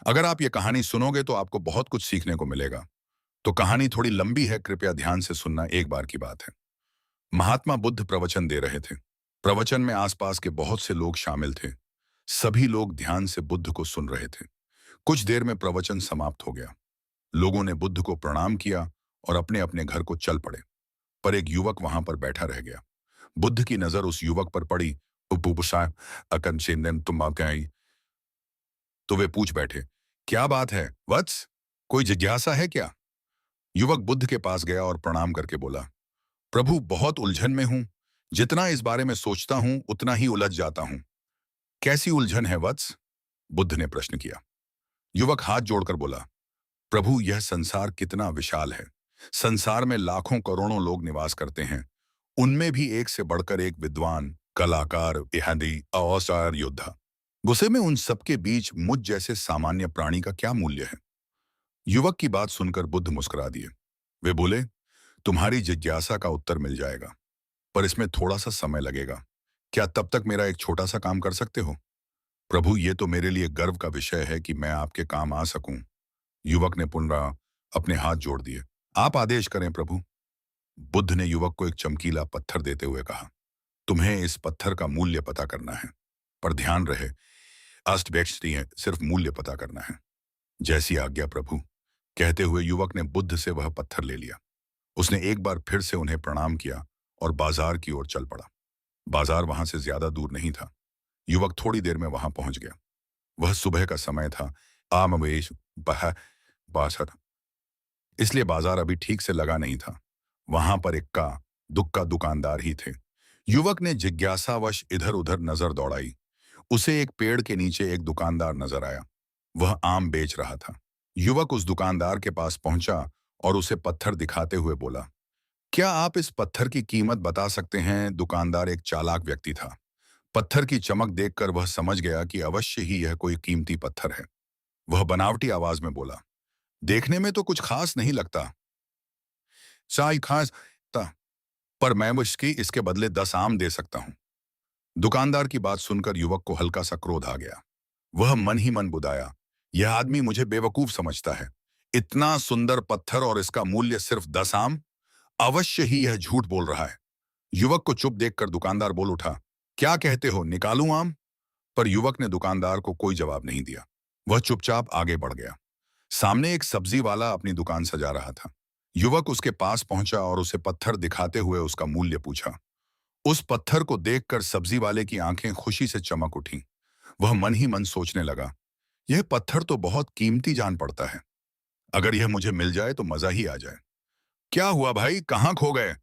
अगर आप ये कहानी सुनोगे तो आपको बहुत कुछ सीखने को मिलेगा। तो कहानी थोड़ी लंबी है, कृपया ध्यान से सुनना, एक बार की बात है। महात्मा बुद्ध प्रवचन दे रहे थे। प्रवचन में आसपास के बहुत से लोग शामिल थे। सभी लोग ध्यान से बुद्ध को सुन रहे थे। कुछ देर में प्रवचन समाप्त हो गया। लोगों ने बुद्ध को प्रणाम किया और अपने अपने घर को चल पड़े। पर एक युवक वहां पर बैठा रह गया। बुद्ध की नजर उस युवक पर पड़ी। "उपुपुसा, अकन सेंदन तुम आ गए?" तो वे पूछ बैठे, "क्या बात है वत्स? कोई जिज्ञासा है क्या?" युवक बुद्ध के पास गया और प्रणाम करके बोला, "प्रभु, बहुत उलझन में हूं। जितना इस बारे में सोचता हूं उतना ही उलझ जाता हूं।" "कैसी उलझन है वत्स?" बुद्ध ने प्रश्न किया। युवक हाथ जोड़कर बोला, "प्रभु, यह संसार कितना विशाल है। संसार में लाखों करोड़ों लोग निवास करते हैं। उनमें भी एक से बढ़कर एक विद्वान, कलाकार, इहादी, औसार योद्धा। गुस्से में उन सबके बीच मुझ जैसे सामान्य प्राणी का क्या मूल्य है?" युवक की बात सुनकर बुद्ध मुस्कुरा दिए। वे बोले, "तुम्हारी जिज्ञासा का उत्तर मिल जाएगा, पर इसमें थोड़ा सा समय लगेगा। क्या तब तक मेरा एक छोटा सा काम कर सकते हो?" "प्रभु, ये तो मेरे लिए गर्व का विषय है कि मैं आपके काम आ सकूं।" युवक ने पुनः अपने हाथ जोड़ दिए। "आप आदेश करें प्रभु।" बुद्ध ने युवक को एक चमकीला पत्थर देते हुए कहा, "तुम्हें इस पत्थर का मूल्य पता करना है। पर ध्यान रहे, अस्त व्यक्ति नहीं है, सिर्फ मूल्य पता करना है।" "जैसी आज्ञा प्रभु।" कहते हुए युवक ने बुद्ध से वह पत्थर ले लिया। उसने एक बार फिर से उन्हें प्रणाम किया और बाजार की ओर चल पड़ा। बाजार वहां से ज्यादा दूर नहीं था। युवक थोड़ी देर में वहां पहुंच गया। वह सुबह का समय था। आमवेश बह बासा था, इसलिए बाजार अभी ठीक से लगा नहीं था। वहां पर इक्का दुक्का दुकानदार ही थे। युवक ने जिज्ञासावश इधर उधर नजर दौड़ाई। उसे एक पेड़ के नीचे एक दुकानदार नजर आया। वह आम बेच रहा था। युवक उस दुकानदार के पास पहुंचा और उसे पत्थर दिखाते हुए बोला, "क्या आप इस पत्थर की कीमत बता सकते हैं?" दुकानदार एक चालाक व्यक्ति था। पत्थर की चमक देखकर वह समझ गया कि अवश्य ही यह कोई कीमती पत्थर है। वह बनावटी आवाज में बोला, "देखने में तो कुछ खास नहीं लगता, शायद खास था, पर मैं इसकी इसके बदले 10 आम दे सकता हूं।" दुकानदार की बात सुनकर युवक को हल्का सा क्रोध आ गया। वह मन ही मन बुदाया, "यह आदमी मुझे बेवकूफ समझता है। इतना सुंदर पत्थर और इसका मूल्य सिर्फ 10 आम? अवश्य ही यह झूठ बोल रहा है।" युवक को चुप देखकर दुकानदार बोल उठा, "क्या कहते हो, निकालूं आम?" पर युवक ने दुकानदार को कोई जवाब नहीं दिया। वह चुपचाप आगे बढ़ गया। सामने एक सब्जी वाला अपनी दुकान सजा रहा था। युवक उसके पास पहुंचा और उसे पत्थर दिखाते हुए उसका मूल्य पूछा। उस पत्थर को देखकर सब्जी वाले की आंखें खुशी से चमक उठी। वह मन ही मन सोचने लगा, "यह पत्थर तो बहुत कीमती जान पड़ता है। अगर यह मुझे मिल जाए तो मजा ही आ जाए।" "क्या हुआ भाई, कहाँ खो गए?"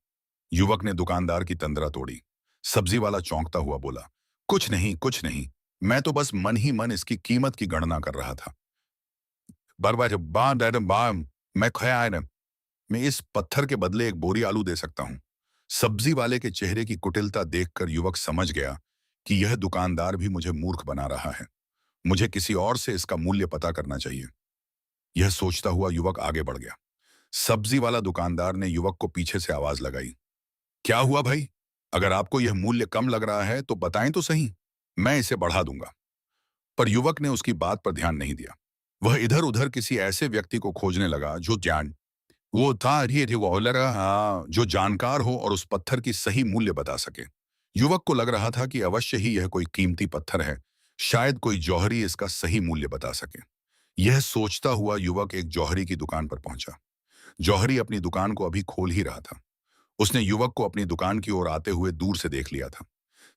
युवक ने दुकानदार की तंद्रा तोड़ी। सब्जी वाला चौंकता हुआ बोला, "कुछ नहीं, कुछ नहीं। मैं तो बस मन ही मन इसकी कीमत की गणना कर रहा था। बरबर बाम डैडम बाम, मैं खैर मैं इस पत्थर के बदले एक बोरी आलू दे सकता हूं।" सब्जी वाले के चेहरे की कुटिलता देखकर युवक समझ गया कि यह दुकानदार भी मुझे मूर्ख बना रहा है। मुझे किसी और से इसका मूल्य पता करना चाहिए। यह सोचता हुआ युवक आगे बढ़ गया। सब्जी वाला दुकानदार ने युवक को पीछे से आवाज लगाई, "क्या हुआ भाई? अगर आपको यह मूल्य कम लग रहा है तो बताएं तो सही, मैं इसे बढ़ा दूंगा।" पर युवक ने उसकी बात पर ध्यान नहीं दिया। वह इधर उधर किसी ऐसे व्यक्ति को खोजने लगा जो ज्ञान वो था ये थे वो लगा हाँ, जो जानकार हो और उस पत्थर की सही मूल्य बता सके। युवक को लग रहा था कि अवश्य ही यह कोई कीमती पत्थर है। शायद कोई जौहरी इसका सही मूल्य बता सके। यह सोचता हुआ युवक एक जौहरी की दुकान पर पहुंचा। जौहरी अपनी दुकान को अभी खोल ही रहा था। उसने युवक को अपनी दुकान की ओर आते हुए दूर से देख लिया था।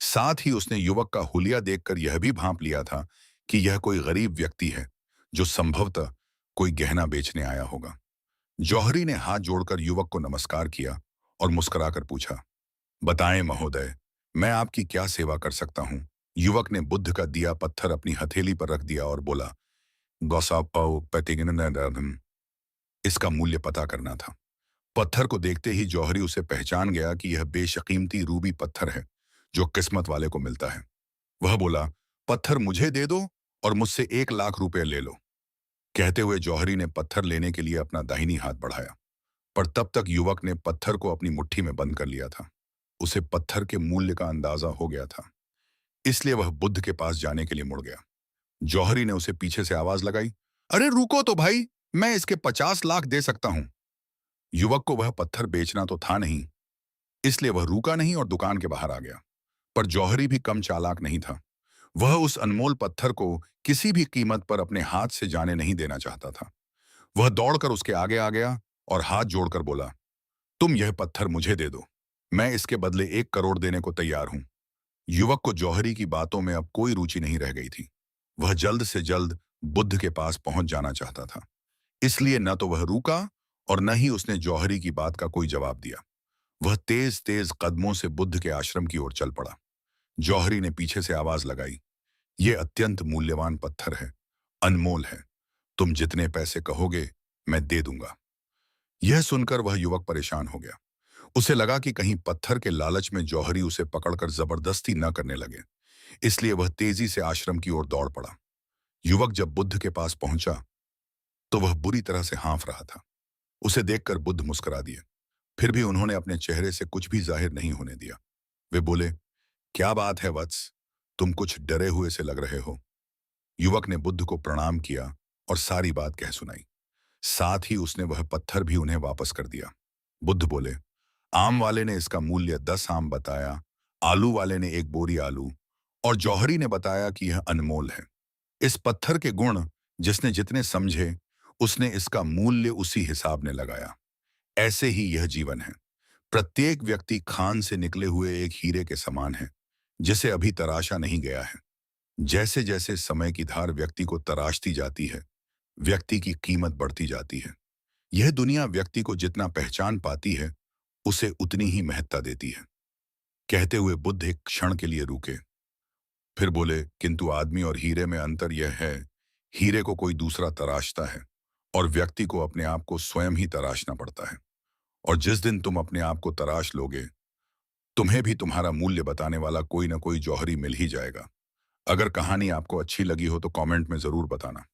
साथ ही उसने युवक का हुलिया देखकर यह भी भांप लिया था कि यह कोई गरीब व्यक्ति है जो संभवतः कोई गहना बेचने आया होगा। जौहरी ने हाथ जोड़कर युवक को नमस्कार किया और मुस्कुराकर पूछा, "बताएं महोदय, मैं आपकी क्या सेवा कर सकता हूं?" युवक ने बुद्ध का दिया पत्थर अपनी हथेली पर रख दिया और बोला, "गौसापाओ प्रतिगिन, इसका मूल्य पता करना था।" पत्थर को देखते ही जौहरी उसे पहचान गया कि यह बेशकीमती रूबी पत्थर है जो किस्मत वाले को मिलता है। वह बोला, "पत्थर मुझे दे दो और मुझसे 1 लाख रुपए ले लो।" कहते हुए जौहरी ने पत्थर लेने के लिए अपना दाहिनी हाथ बढ़ाया। पर तब तक युवक ने पत्थर को अपनी मुट्ठी में बंद कर लिया था। उसे पत्थर के मूल्य का अंदाजा हो गया था, इसलिए वह बुद्ध के पास जाने के लिए मुड़ गया। जौहरी ने उसे पीछे से आवाज लगाई, अरे रुको तो भाई, मैं इसके 50 लाख दे सकता हूं। युवक को वह पत्थर बेचना तो था नहीं, इसलिए वह रुका नहीं और दुकान के बाहर आ गया। पर जौहरी भी कम चालाक नहीं था। वह उस अनमोल पत्थर को किसी भी कीमत पर अपने हाथ से जाने नहीं देना चाहता था। वह दौड़कर उसके आगे आ गया और हाथ जोड़कर बोला, तुम यह पत्थर मुझे दे दो, मैं इसके बदले 1 करोड़ देने को तैयार हूं। युवक को जौहरी की बातों में अब कोई रुचि नहीं रह गई थी। वह जल्द से जल्द बुद्ध के पास पहुंच जाना चाहता था। इसलिए न तो वह रुका और न ही उसने जौहरी की बात का कोई जवाब दिया। वह तेज तेज कदमों से बुद्ध के आश्रम की ओर चल पड़ा। जौहरी ने पीछे से आवाज लगाई, ये अत्यंत मूल्यवान पत्थर है, अनमोल है। तुम जितने पैसे कहोगे मैं दे दूंगा। यह सुनकर वह युवक परेशान हो गया। उसे लगा कि कहीं पत्थर के लालच में जौहरी उसे पकड़कर जबरदस्ती न करने लगे। इसलिए वह तेजी से आश्रम की ओर दौड़ पड़ा। युवक जब बुद्ध के पास पहुंचा तो वह बुरी तरह से हाँफ रहा था। उसे देखकर बुद्ध मुस्कुरा दिए। फिर भी उन्होंने अपने चेहरे से कुछ भी जाहिर नहीं होने दिया। वे बोले, क्या बात है वत्स, तुम कुछ डरे हुए से लग रहे हो। युवक ने बुद्ध को प्रणाम किया और सारी बात कह सुनाई। साथ ही उसने वह पत्थर भी उन्हें वापस कर दिया। बुद्ध बोले, आम वाले ने इसका मूल्य 10 आम बताया, आलू वाले ने 1 बोरी आलू और जौहरी ने बताया कि यह अनमोल है। इस पत्थर के गुण जिसने जितने समझे, उसने इसका मूल्य उसी हिसाब ने लगाया। ऐसे ही यह जीवन है। प्रत्येक व्यक्ति खान से निकले हुए एक हीरे के समान है, जिसे अभी तराशा नहीं गया है। जैसे जैसे समय की धार व्यक्ति को तराशती जाती है, व्यक्ति की कीमत बढ़ती जाती है। यह दुनिया व्यक्ति को जितना पहचान पाती है, उसे उतनी ही महत्ता देती है। कहते हुए बुद्ध एक क्षण के लिए रुके, फिर बोले, किंतु आदमी और हीरे में अंतर यह है, हीरे को कोई दूसरा तराशता है और व्यक्ति को अपने आप को स्वयं ही तराशना पड़ता है। और जिस दिन तुम अपने आप को तराश लोगे, तुम्हें भी तुम्हारा मूल्य बताने वाला कोई ना कोई जौहरी मिल ही जाएगा। अगर कहानी आपको अच्छी लगी हो तो कमेंट में जरूर बताना।